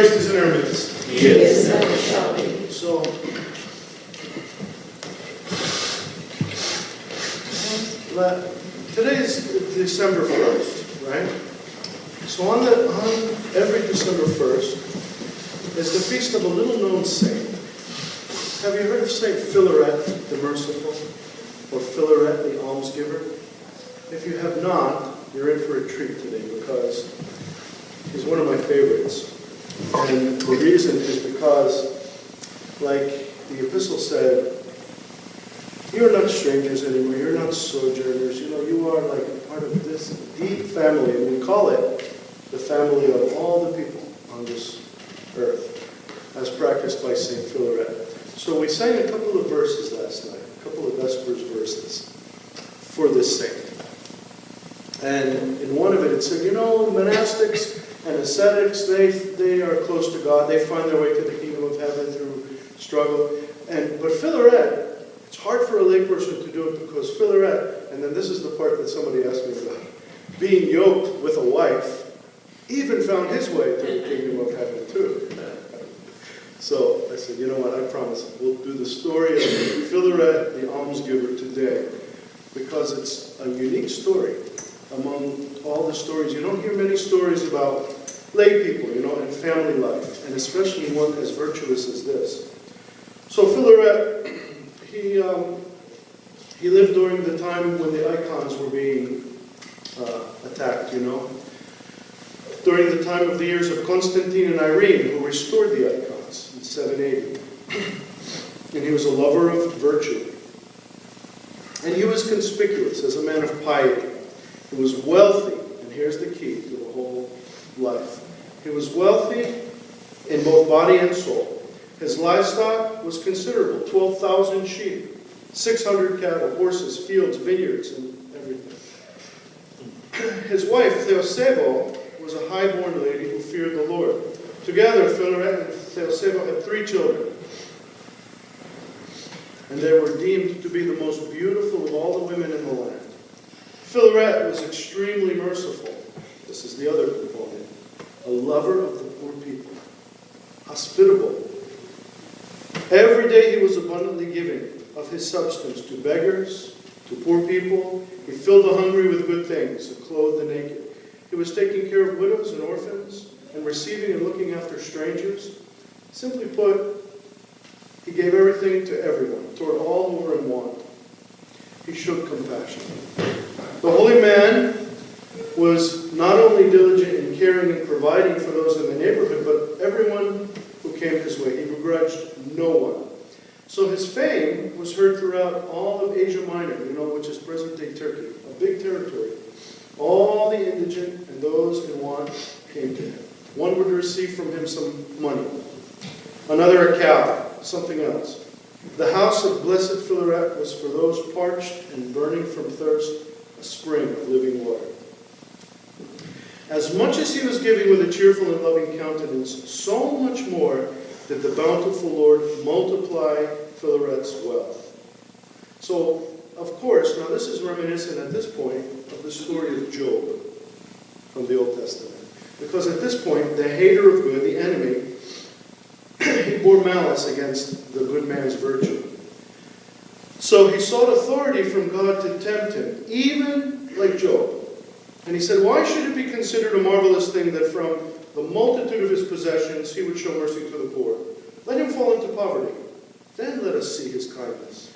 Christ is in our midst. He is and ever shall be. So, today is December 1st, right? So on every December 1st is the feast of a little-known saint. Have you heard of Saint Philaret the Merciful, or Philaret the Almsgiver? If you have not, you're in for a treat today because he's one of my favorites. And the reason is because, like the epistle said, you're not strangers anymore, you're not sojourners, you are like a part of this deep family, and we call it the family of all the people on this earth, as practiced by St. Philaret. So we sang a couple of verses last night, a couple of Vespers verses for this saint. And in one of it, it said, monastics and ascetics, they are close to God. They find their way to the kingdom of heaven through struggle. But Philaret, it's hard for a layperson to do it because Philaret, and then this is the part that somebody asked me about, being yoked with a wife, even found his way to the kingdom of heaven too. So I said, you know what, I promise, we'll do the story of Philaret the Almsgiver today because it's a unique story among all the stories. You don't hear many stories about lay people, and family life, and especially one as virtuous as this. So Philaret, he lived during the time when the icons were being attacked, during the time of the years of Constantine and Irene, who restored the icons in 780. And he was a lover of virtue. And he was conspicuous as a man of piety. He was wealthy, and here's the key to the whole life. He was wealthy in both body and soul. His livestock was considerable, 12,000 sheep, 600 cattle, horses, fields, vineyards, and everything. His wife, Theosebo, was a high-born lady who feared the Lord. Together, Philaret and Theosebo had 3 children. And they were deemed to be the most beautiful of all the women in the land. Philaret was extremely merciful. This is the other component. A lover of the poor people. Hospitable. Every day he was abundantly giving of his substance to beggars, to poor people. He filled the hungry with good things and clothed the naked. He was taking care of widows and orphans and receiving and looking after strangers. Simply put, he gave everything to everyone, toward all who were in want. He showed compassion. The holy man was not only diligent in caring and providing for those in the neighborhood, but everyone who came his way. He begrudged no one. So his fame was heard throughout all of Asia Minor, which is present-day Turkey, a big territory. All the indigent and those in want came to him. One would receive from him some money, another a cow, something else. The house of blessed Philaret was for those parched and burning from thirst, a spring of living water. As much as he was giving with a cheerful and loving countenance, so much more did the bountiful Lord multiply Philaret's wealth. So, of course, now this is reminiscent at this point of the story of Job from the Old Testament. Because at this point, the hater of good, the enemy, he bore malice against the good man's virtue. So he sought authority from God to tempt him, even like Job. And he said, why should it be considered a marvelous thing that from the multitude of his possessions he would show mercy to the poor? Let him fall into poverty. Then let us see his kindness.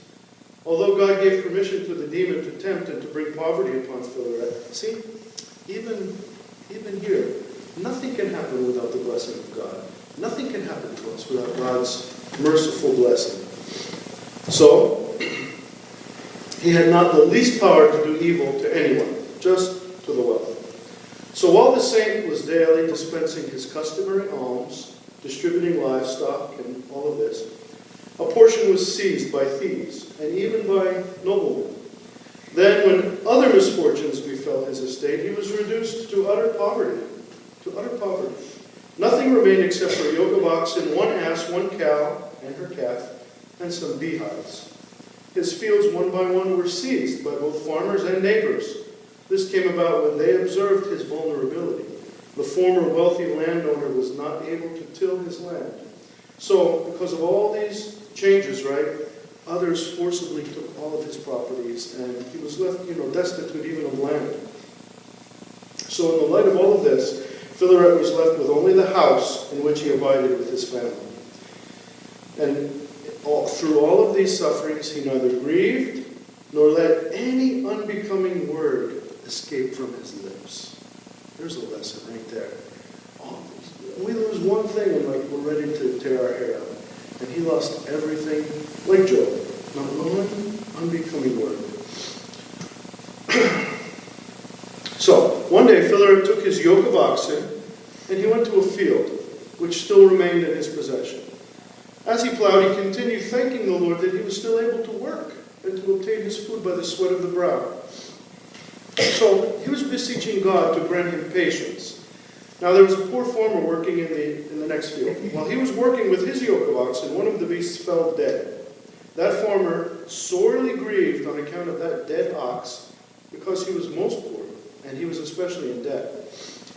Although God gave permission to the demon to tempt and to bring poverty upon Philaret, see, even here, nothing can happen without the blessing of God. Nothing can happen to us without God's merciful blessing. So, he had not the least power to do evil to anyone, just to the wealthy. So while the saint was daily dispensing his customary alms, distributing livestock and all of this, a portion was seized by thieves and even by noblemen. Then when other misfortunes befell his estate, he was reduced to utter poverty. Nothing remained except for a yoke of oxen, 1 ass, 1 cow, and her calf, and some beehives. His fields, one by one, were seized by both farmers and neighbors. This came about when they observed his vulnerability. The former wealthy landowner was not able to till his land. So, because of all these changes, right, others forcibly took all of his properties, and he was left, destitute even of land. So in the light of all of this, Philaret was left with only the house in which he abided with his family. And through all of these sufferings, he neither grieved nor let any unbecoming word escape from his lips. There's a lesson right there. We lose one thing and we're ready to tear our hair out. And he lost everything, like Job. Not one unbecoming word. So, one day Philaret took his yoke of oxen and he went to a field which still remained in his possession. As he plowed, he continued thanking the Lord that he was still able to work and to obtain his food by the sweat of the brow. So he was beseeching God to grant him patience. Now there was a poor farmer working in the next field. While he was working with his yoke of oxen, one of the beasts fell dead. That farmer sorely grieved on account of that dead ox because he was most poor, and he was especially in debt.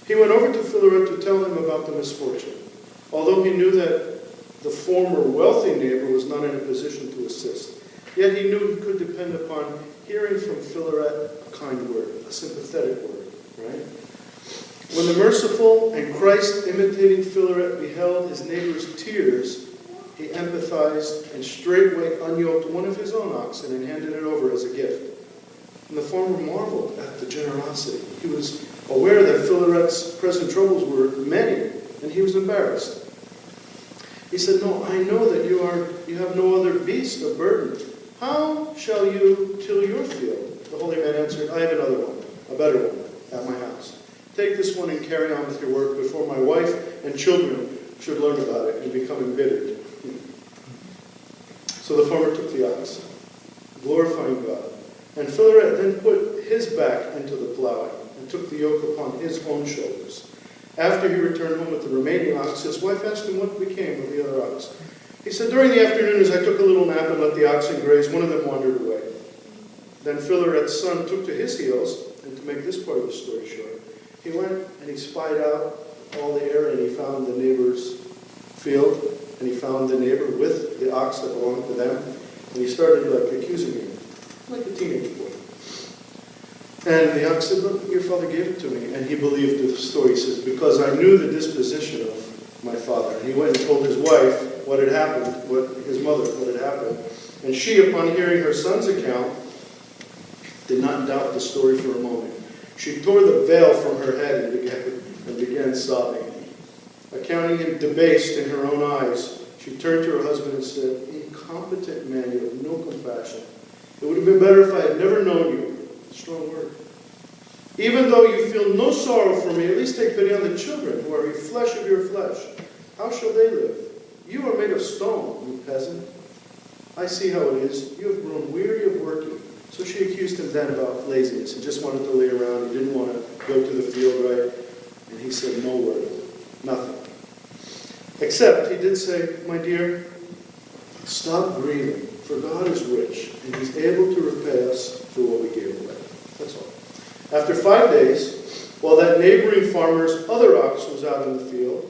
He went over to Philaret to tell him about the misfortune, although he knew that the former wealthy neighbor was not in a position to assist. Yet he knew he could depend upon hearing from Philaret a kind word, a sympathetic word, right? When the merciful and Christ-imitating Philaret beheld his neighbor's tears, he empathized and straightway unyoked one of his own oxen and handed it over as a gift. And the farmer marveled at the generosity. He was aware that Philaret's present troubles were many, and he was embarrassed. He said, "No, I know that you have no other beast of burden. How shall you till your field?" The holy man answered, "I have another one, a better one, at my house. Take this one and carry on with your work before my wife and children should learn about it and become embittered." So the farmer took the ox, glorifying God. And Philaret then put his back into the plowing and took the yoke upon his own shoulders. After he returned home with the remaining ox, his wife asked him what became of the other ox. He said, "During the afternoon, as I took a little nap and let the oxen graze, one of them wandered away." Then Philaret's son took to his heels, and to make this part of the story short, he went and he spied out all the area, and he found the neighbor's field, and he found the neighbor with the ox that belonged to them, and he started accusing him, like a teenage boy. And the ox said, "Look, your father gave it to me." And he believed the story. He says, "Because I knew the disposition of my father." And he went and told his wife what had happened, his mother, what had happened. And she, upon hearing her son's account, did not doubt the story for a moment. She tore the veil from her head and began sobbing. Accounting him debased in her own eyes, she turned to her husband and said, "Incompetent man, you have no compassion. It would have been better if I had never known you." Strong word. "Even though you feel no sorrow for me, at least take pity on the children who are flesh of your flesh. How shall they live? You are made of stone, you peasant. I see how it is. You have grown weary of working." So she accused him then about laziness. He just wanted to lay around. He didn't want to go to the field, right? And he said no word, nothing. Except he did say, "My dear, stop grieving, for God is rich, and he's able to repay us for what we gave away." That's all. After 5 days, while that neighboring farmer's other ox was out in the field,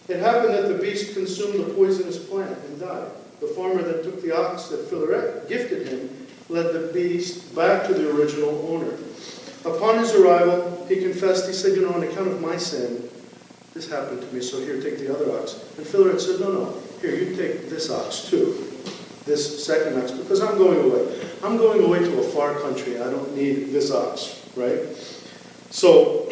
it happened that the beast consumed the poisonous plant and died. The farmer then took the ox that Philaret gifted him, led the beast back to the original owner. Upon his arrival, he confessed. He said, "On account of my sin, this happened to me, so here, take the other ox." And Philaret said, "No, here, you take this ox too, this second ox, because I'm going away. I'm going away to a far country. I don't need this ox," right? So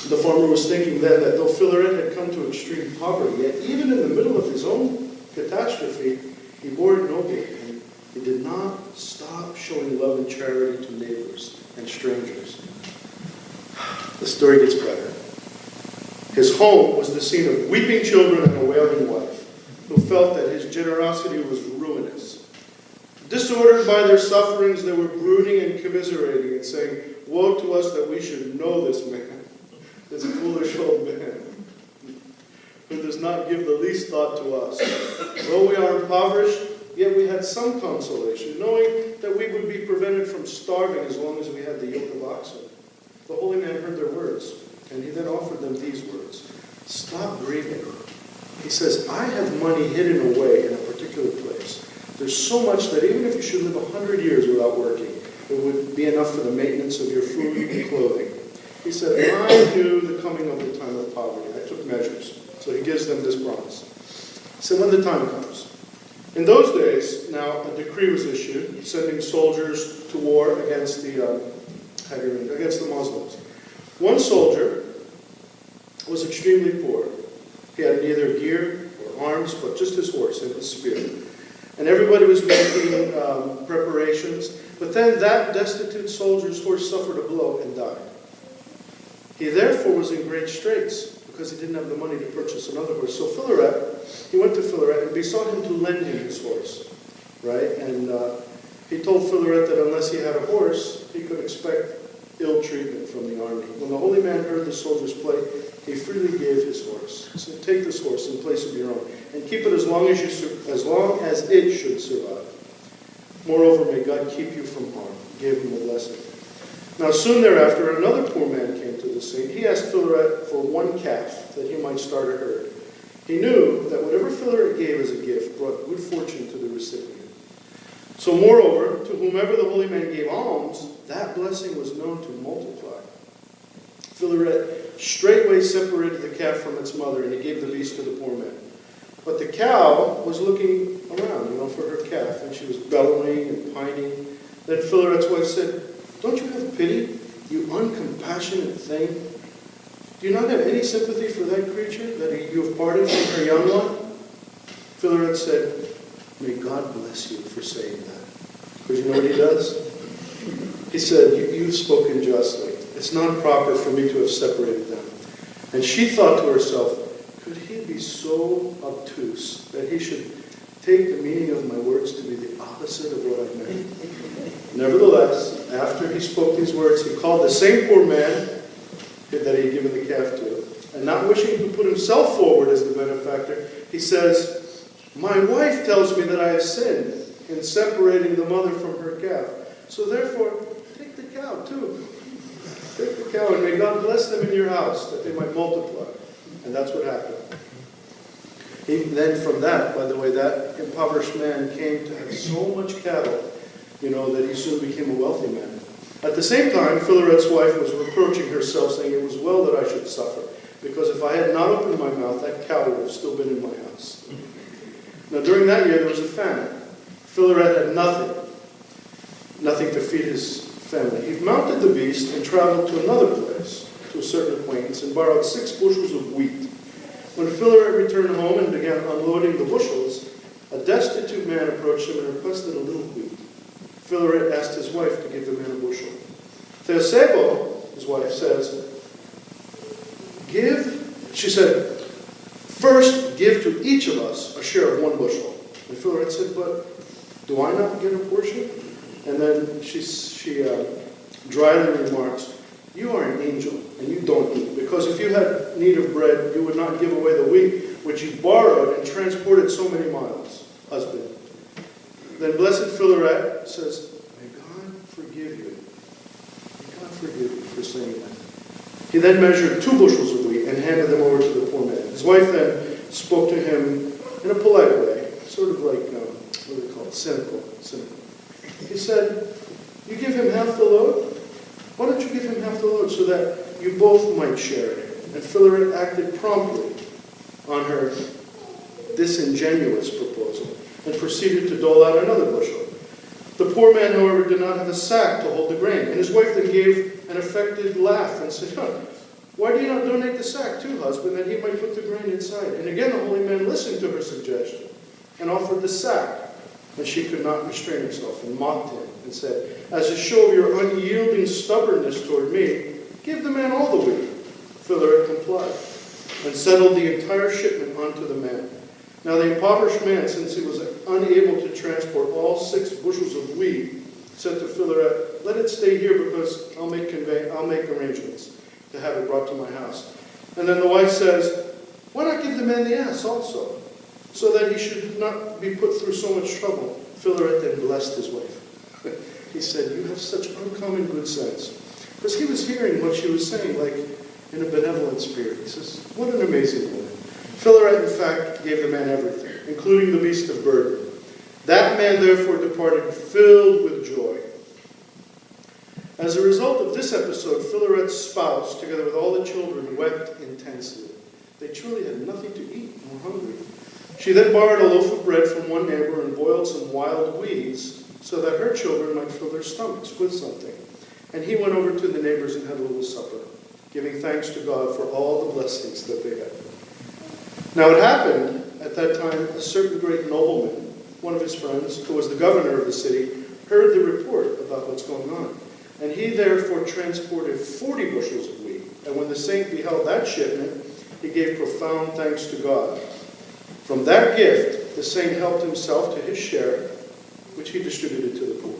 the farmer was thinking then that though Philaret had come to extreme poverty, yet even in the middle of his own catastrophe, he bore it nobly, and he did not stop showing love and charity to neighbors and strangers. The story gets better. His home was the scene of weeping children and a wailing wife, who felt that his generosity was ruinous. Disordered by their sufferings, they were brooding and commiserating and saying, "Woe to us that we should know this man, this foolish old man, who does not give the least thought to us. Though we are impoverished, yet we had some consolation, knowing that we would be prevented from starving as long as we had the yoke of oxen." The holy man heard their words. And he then offered them these words. Stop grieving. He says, I have money hidden away in a particular place. There's so much that even if you should live 100 years without working, it would be enough for the maintenance of your food and clothing. He said, I knew the coming of the time of poverty. I took measures. So he gives them this promise. He said, when the time comes. In those days, now a decree was issued, sending soldiers to war against the Muslims. One soldier was extremely poor. He had neither gear or arms, but just his horse and his spear. And everybody was making preparations. But then that destitute soldier's horse suffered a blow and died. He therefore was in great straits because he didn't have the money to purchase another horse. So he went to Philaret and besought him to lend him his horse. Right? And he told Philaret that unless he had a horse, he could expect ill treatment from the army. When the holy man heard the soldier's plight, he freely gave his horse. He said, take this horse in place of your own, and keep it as long as it should survive. Moreover, may God keep you from harm. Gave him a blessing. Now soon thereafter, another poor man came to the scene. He asked Philaret for one calf, that he might start a herd. He knew that whatever Philaret gave as a gift brought good fortune to the recipient. So moreover, to whomever the holy man gave alms, that blessing was known to multiply. Philaret straightway separated the calf from its mother, and he gave the beast to the poor man. But the cow was looking around, for her calf, and she was bellowing and pining. Then Philaret's wife said, don't you have pity, you uncompassionate thing? Do you not have any sympathy for that creature that you have parted from her young one? Philaret said, may God bless you for saying that. Because you know what he does? He said, you've spoken justly. It's not proper for me to have separated them. And she thought to herself, could he be so obtuse that he should take the meaning of my words to be the opposite of what I meant? Nevertheless, after he spoke these words, he called the same poor man that he had given the calf to, and not wishing to put himself forward as the benefactor, he says, my wife tells me that I have sinned in separating the mother from her calf. So therefore, take the cow too. Take the cow, and may God bless them in your house, that they might multiply. And that's what happened. Then from that, by the way, that impoverished man came to have so much cattle, that he soon became a wealthy man. At the same time, Philaret's wife was reproaching herself, saying it was well that I should suffer, because if I had not opened my mouth, that cow would have still been in my house. Now during that year, there was a famine. Philaret had nothing to feed his family. He mounted the beast and traveled to another place, to a certain acquaintance, and borrowed 6 bushels of wheat. When Philaret returned home and began unloading the bushels, a destitute man approached him and requested a little wheat. Philaret asked his wife to give the man a bushel. Theosebo, his wife, said, first give to each of us a share of 1 bushel. And Philaret said, but do I not get a portion? And then she dryly remarks, you are an angel, and you don't eat. Because if you had need of bread, you would not give away the wheat which you borrowed and transported so many miles, husband. Then blessed Philaret says, may God forgive you. May God forgive you for saying that. He then measured 2 bushels of wheat and handed them over to the poor man. His wife then spoke to him in a polite way, sort of like, what do they call it, cynical. He said, you give him half the load? Why don't you give him half the load so that you both might share it? And Philaret acted promptly on her disingenuous proposal and proceeded to dole out another bushel. The poor man, however, did not have a sack to hold the grain. And his wife then gave an affected laugh and said, why do you not donate the sack too, husband, that he might put the grain inside? And again the holy man listened to her suggestion and offered the sack. And she could not restrain herself and mocked him and said, as a show of your unyielding stubbornness toward me, give the man all the wheat. Philaret complied and settled the entire shipment onto the man. Now the impoverished man, since he was unable to transport all 6 bushels of wheat, said to Philaret, let it stay here because I'll make arrangements to have it brought to my house. And then the wife says, why not give the man the ass also, so that he should not be put through so much trouble? Philaret then blessed his wife. He said, you have such uncommon good sense. Because he was hearing what she was saying, like, in a benevolent spirit. He says, what an amazing woman. Philaret, in fact, gave the man everything, including the beast of burden. That man therefore departed filled with joy. As a result of this episode, Philaret's spouse, together with all the children, wept intensely. They truly had nothing to eat and were hungry. She then borrowed a loaf of bread from one neighbor and boiled some wild weeds so that her children might fill their stomachs with something. And he went over to the neighbors and had a little supper, giving thanks to God for all the blessings that they had. Now it happened at that time, a certain great nobleman, one of his friends, who was the governor of the city, heard the report about what's going on. And he therefore transported 40 bushels of wheat. And when the saint beheld that shipment, he gave profound thanks to God. From that gift, the saint helped himself to his share, which he distributed to the poor.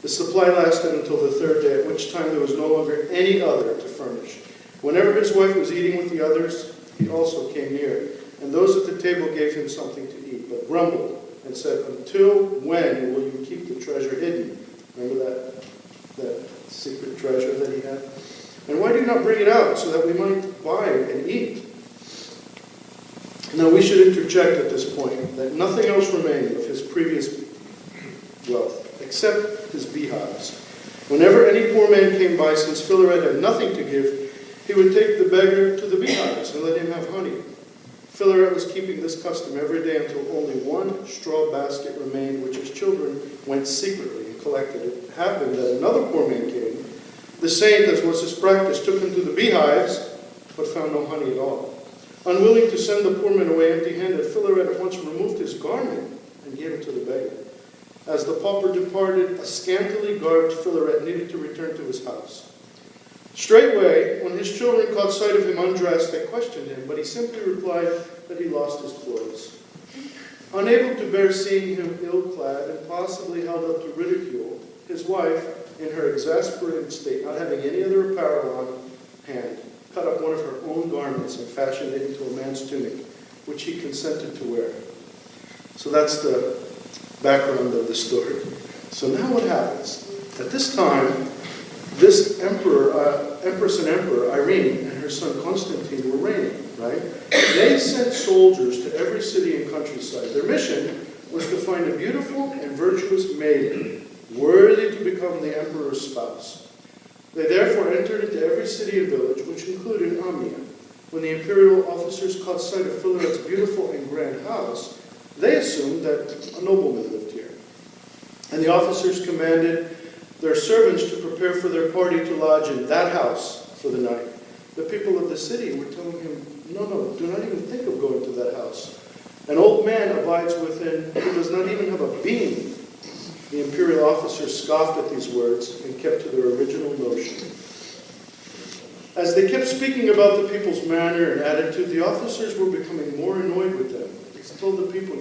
The supply lasted until the third day, at which time there was no longer any other to furnish. Whenever his wife was eating with the others, he also came near. And those at the table gave him something to eat, but grumbled and said, until when will you keep the treasure hidden? Remember that secret treasure that he had? And why do you not bring it out so that we might buy and eat? Now we should interject at this point that nothing else remained of his previous wealth except his beehives. Whenever any poor man came by, since Philaret had nothing to give, he would take the beggar to the beehives and let him have honey. Philaret was keeping this custom every day until only one straw basket remained, which his children went secretly and collected. It happened that another poor man came. The saint, as was his practice, took him to the beehives, but found no honey at all. Unwilling to send the poor man away empty-handed, Philaret at once removed his garment and gave it to the beggar. As the pauper departed, a scantily garbed Philaret needed to return to his house. Straightway, when his children caught sight of him undressed, they questioned him, but he simply replied that he lost his clothes. Unable to bear seeing him ill-clad and possibly held up to ridicule, his wife, in her exasperated state, not having any other apparel on hand, cut up one of her own garments and fashioned it into a man's tunic, which he consented to wear. So that's the background of the story. So now what happens? At this time, this Empress and Emperor Irene and her son Constantine were reigning, right? They sent soldiers to every city and countryside. Their mission was to find a beautiful and virtuous maiden, worthy to become the emperor's spouse. They therefore entered into every city and village, which included Amiens. When the imperial officers caught sight of Philaret's beautiful and grand house, they assumed that a nobleman lived here. And the officers commanded their servants to prepare for their party to lodge in that house for the night. The people of the city were telling him, no, do not even think of going to that house. An old man abides within who does not even have a beam. The imperial officers scoffed at these words and kept to their original notion. As they kept speaking about the people's manner and attitude, the officers were becoming more annoyed with them. They told the people,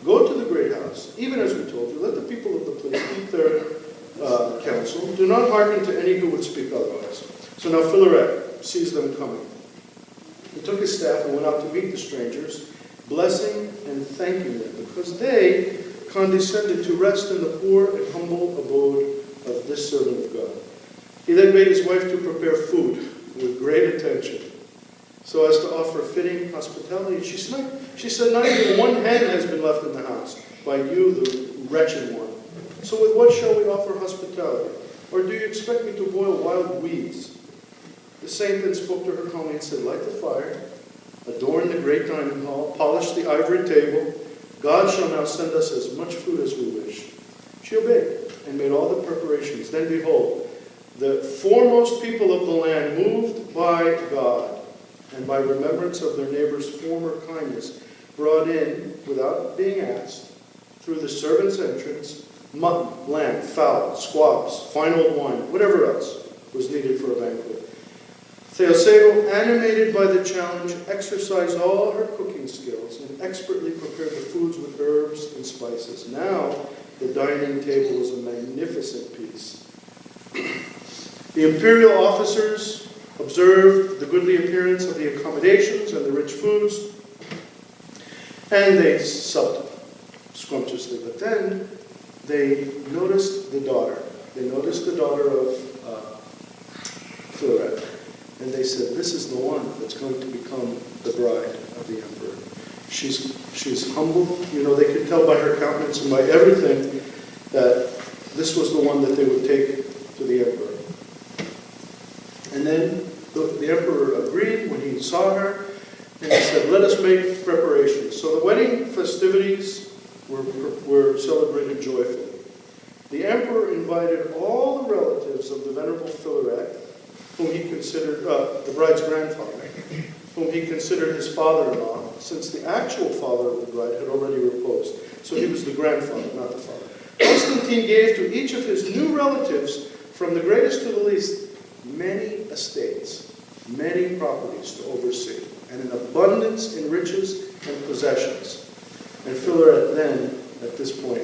go to the great house, even as we told you. Let the people of the place keep their counsel. Do not hearken to any who would speak otherwise. So now Philaret sees them coming. He took his staff and went out to meet the strangers, blessing and thanking them, because they condescended to rest in the poor and humble abode of this servant of God. He then made his wife to prepare food with great attention, so as to offer fitting hospitality. She said, not even one hen has been left in the house by you, the wretched one. So with what shall we offer hospitality? Or do you expect me to boil wild weeds? The saint then spoke to her calmly and said, light the fire, adorn the great dining hall, polish the ivory table. God shall now send us as much food as we wish. She obeyed and made all the preparations. Then behold, the foremost people of the land, moved by God and by remembrance of their neighbor's former kindness, brought in, without being asked, through the servants' entrance, mutton, lamb, fowl, squabs, fine old wine, whatever else was needed for a banquet. Theosebo, animated by the challenge, exercised all her cooking skills and expertly prepared the foods with herbs and spices. Now, the dining table was a magnificent piece. The imperial officers observed the goodly appearance of the accommodations and the rich foods, and they supped scrumptiously. But then they noticed the daughter. They noticed the daughter of Philaret. and they said, this is the one that's going to become the bride of the emperor. She's humble. They could tell by her countenance and by everything that this was the one that they would take to the emperor. And then the emperor agreed when he saw her, and he said, let us make preparations. So the wedding festivities were celebrated joyfully. The emperor invited all the relatives of the venerable Philaret, whom he considered, the bride's grandfather, whom he considered his father-in-law, since the actual father of the bride had already reposed. So he was the grandfather, not the father. Constantine gave to each of his new relatives, from the greatest to the least, many estates, many properties to oversee, and an abundance in riches and possessions. And Philaret then, at this point,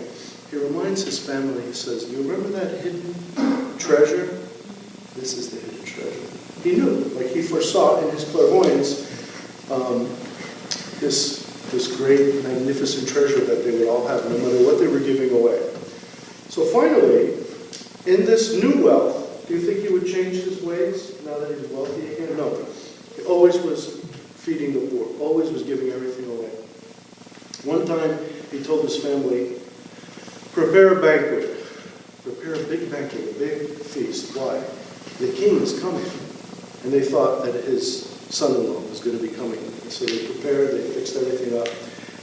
he reminds his family, he says, you remember that hidden treasure? This is the hidden treasure. He knew, like he foresaw in his clairvoyance, this great, magnificent treasure that they would all have, no matter what they were giving away. So finally, in this new wealth, do you think he would change his ways now that he's wealthy again? No. He always was feeding the poor, always was giving everything away. One time, he told his family, prepare a banquet. Prepare a big banquet, a big feast. Why? The king is coming. And they thought that his son-in-law was going to be coming. And so they prepared, they fixed everything up.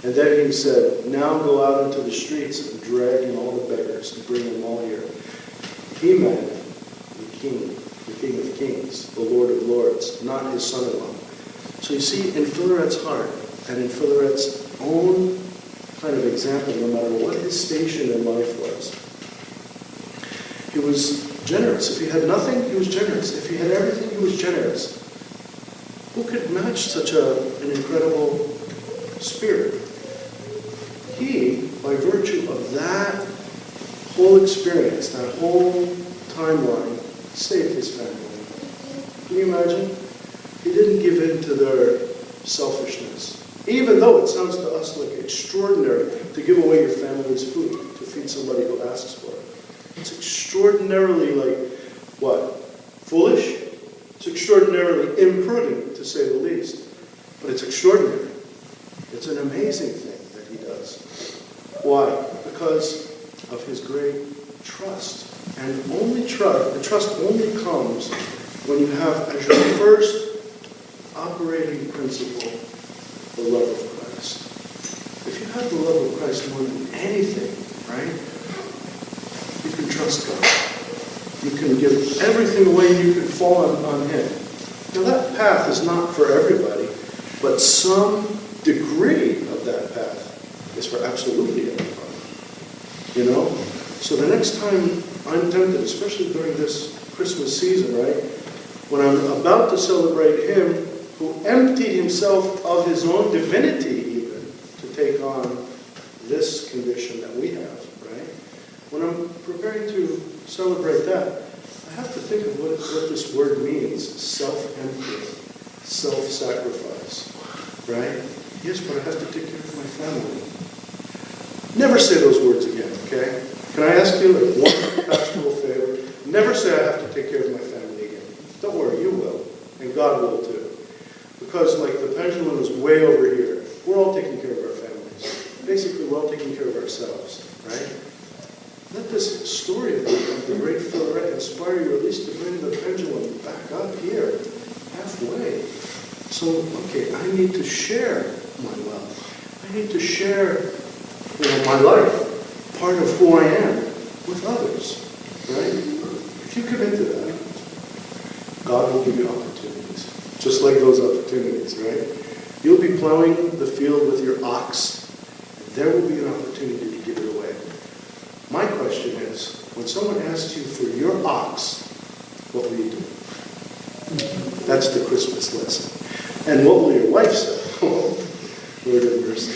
And then he said, now go out into the streets and drag in all the beggars and bring them all here. He meant the king of kings, the Lord of lords, not his son-in-law. So you see, in Philaret's heart and in Philaret's own kind of example, no matter what his station in life was, he was generous. If he had nothing, he was generous. If he had everything, he was generous. Who could match such an incredible spirit? He, by virtue of that whole experience, that whole timeline, saved his family. Can you imagine? He didn't give in to their selfishness. Even though it sounds to us like extraordinary to give away your family's food to feed somebody who asks for it. It's extraordinarily what? Foolish? It's extraordinarily imprudent, to say the least. But it's extraordinary. It's an amazing thing that he does. Why? Because of his great trust. And the trust only comes when you have as your first operating principle the love of Christ. If you have the love of Christ more than anything, right, you can trust God. You can give everything away and you can fall on Him. Now that path is not for everybody, but some degree of that path is for absolutely everybody. So the next time I'm tempted, especially during this Christmas season, right, when I'm about to celebrate Him who emptied Himself of His own divinity even to take on this condition that we have, right? When I'm preparing to celebrate that, I have to think of what this word means. Self-emptying, self-sacrifice, right? Yes, but I have to take care of my family. Never say those words again, okay? Can I ask you one pastoral favor? Never say I have to take care of my family again. Don't worry, you will. And God will too. Because the pendulum is way over here. We're all taking care of our families. Basically, we're all taking care of ourselves, right? Let this story of the great Philaret inspire you at least to bring the pendulum back up here, halfway. So, okay, I need to share my wealth. I need to share, my life, part of who I am, with others, right? If you commit to that, God will give you opportunities, just like those opportunities, right? You'll be plowing the field with your ox, and there will be an opportunity to give it away. My question is, when someone asks you for your ox, what will you do? That's the Christmas lesson. And what will your wife say? Oh, Lord have mercy.